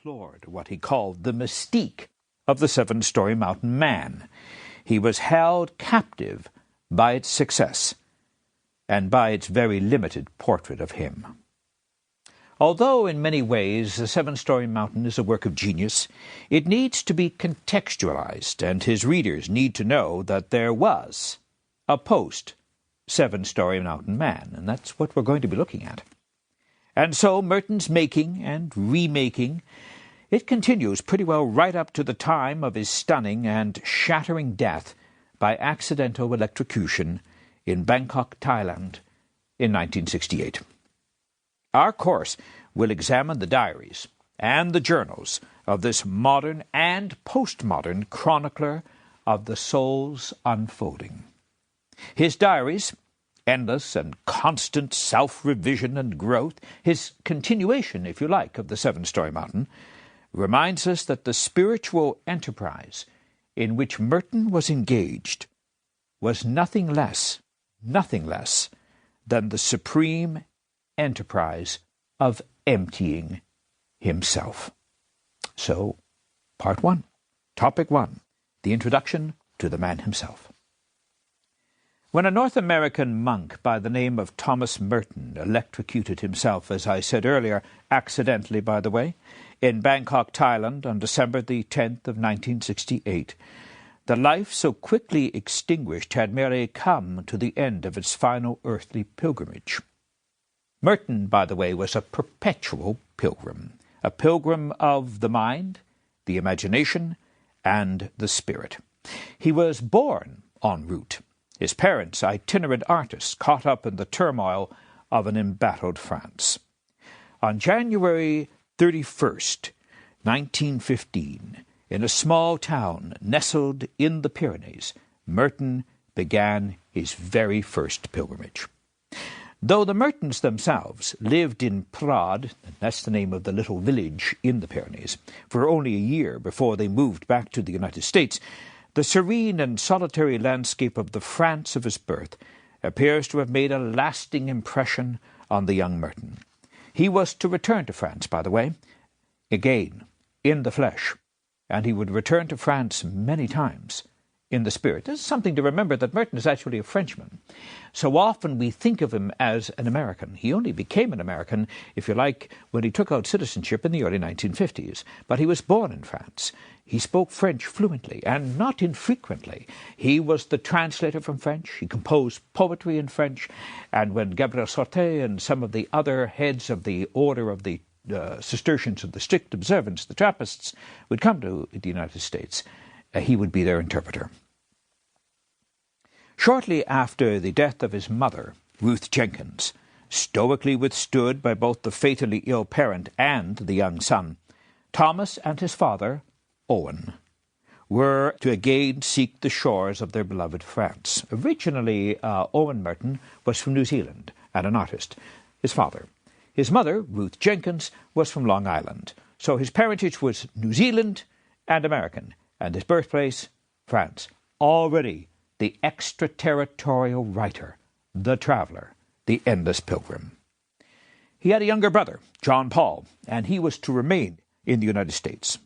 deplored what he called the mystique of the Seven Storey Mountain man. He was held captive by its success and by its very limited portrait of him. Although in many ways the Seven Storey Mountain is a work of genius, it needs to be contextualized, and his readers need to know that there was a post-Seven Storey Mountain man, and that's what we're going to be looking at. And so Merton's making and remaking, it continues pretty well right up to the time of his stunning and shattering death by accidental electrocution in Bangkok, Thailand, in 1968. Our course will examine the diaries and the journals of this modern and postmodern chronicler of the soul's unfolding. His diaries, endless and constant self-revision and growth, his continuation, if you like, of the Seven Storey Mountain, reminds us that the spiritual enterprise in which Merton was engaged was nothing less than the supreme enterprise of emptying himself. So, Part 1, Topic 1, the introduction to the man himself. When a North American monk by the name of Thomas Merton electrocuted himself, as I said earlier, accidentally by the way, in Bangkok, Thailand, on December the 10th of 1968, the life so quickly extinguished had merely come to the end of its final earthly pilgrimage. Merton, by the way, was a perpetual pilgrim, a pilgrim of the mind, the imagination, and the spirit. He was born en route, his parents itinerant artists caught up in the turmoil of an embattled France. On January 31st, 1915, in a small town nestled in the Pyrenees, Merton began his very first pilgrimage. Though the Mertons themselves lived in Prades, that's the name of the little village in the Pyrenees, for only a year before they moved back to the United States, the serene and solitary landscape of the France of his birth appears to have made a lasting impression on the young Merton. He was to return to France, by the way, again, in the flesh, and he would return to France many times in the spirit. This is something to remember, that Merton is actually a Frenchman. So often we think of him as an American. He only became an American, if you like, when he took out citizenship in the early 1950s. But he was born in France. He spoke French fluently, and not infrequently. He was the translator from French. He composed poetry in French. And when Gabriel Sautet and some of the other heads of the order of the Cistercians of the strict observance, the Trappists, would come to the United States, he would be their interpreter. Shortly after the death of his mother, Ruth Jenkins, stoically withstood by both the fatally ill parent and the young son, Thomas and his father, Owen, were to again seek the shores of their beloved France. Originally, Owen Merton was from New Zealand and an artist, his father. His mother, Ruth Jenkins, was from Long Island. So his parentage was New Zealand and American, and his birthplace, France. Already the extraterritorial writer, the traveler, the endless pilgrim. He had a younger brother, John Paul, and he was to remain in the United States.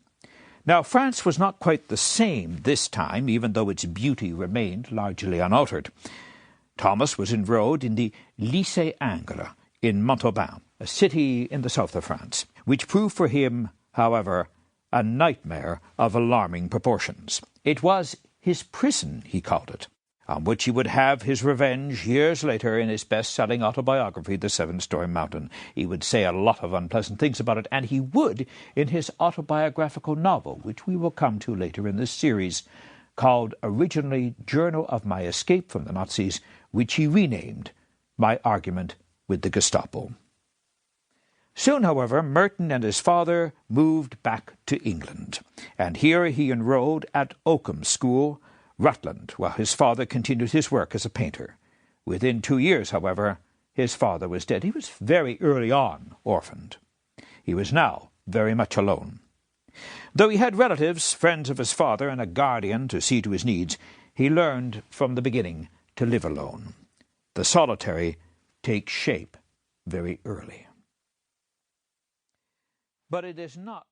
Now, France was not quite the same this time, even though its beauty remained largely unaltered. Thomas was enrolled in the Lycée Ingres in Montauban, a city in the south of France, which proved for him, however, a nightmare of alarming proportions. It was his prison, he called it, on which he would have his revenge years later in his best-selling autobiography, The Seven Storey Mountain. He would say a lot of unpleasant things about it, and he would in his autobiographical novel, which we will come to later in this series, called originally Journal of My Escape from the Nazis, which he renamed My Argument with the Gestapo. Soon, however, Merton and his father moved back to England, and here he enrolled at Oakham School, Rutland, while his father continued his work as a painter. Within 2 years, however, his father was dead. He was very early on orphaned. He was now very much alone. Though he had relatives, friends of his father, and a guardian to see to his needs, he learned from the beginning to live alone. The solitary takes shape very early. But it is not